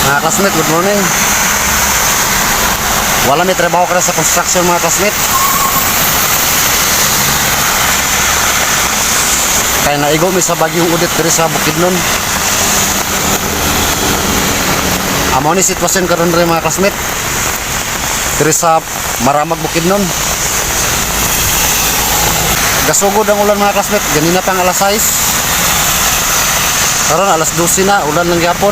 Mga classmate, good morning. Wala may trabaho ka sa construction mga classmate. Kaya naigo mi sa bagyong udit diri sa Bukidnon. Amo ni sitwasyon karon diri mga classmate. Diri sa Maramag Bukidnon. Gasugod ang ulan mga classmate, ganina pang alas 6. Karon alas 12 na, ulan lang gyapon.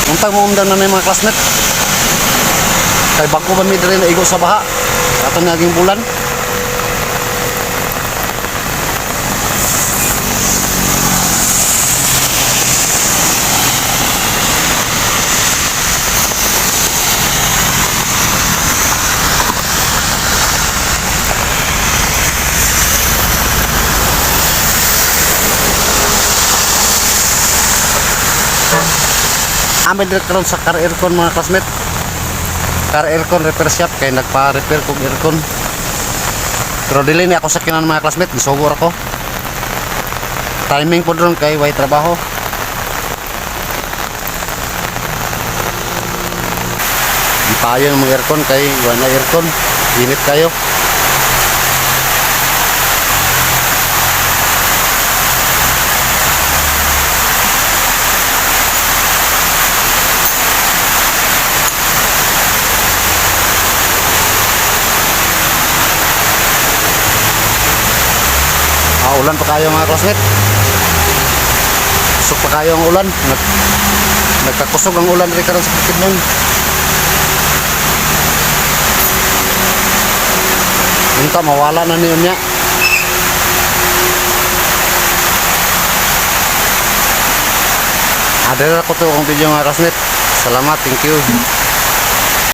Untang mo umdang na mga classmate. Kay bangko ba mi diri na igo sa baha. Ato naging bulan. Amin direct karon sa car aircon mga classmate. Car aircon repair shop kay nagpa-repair kog aircon. Pero dili ni ako sa kinan mga classmate, gisugor ako. Timing po dron kay way trabaho. Ipayon ang mga aircon kay wala aircon, init kayo. Ulan pa kayo mga classmate. Kusog pa kayo ang ulan. Nagkakusog ang ulan rin karon sa Bukidnon. Unta mawala na niyon niya. Ada ko to ang video mga classmate. Salamat, thank you.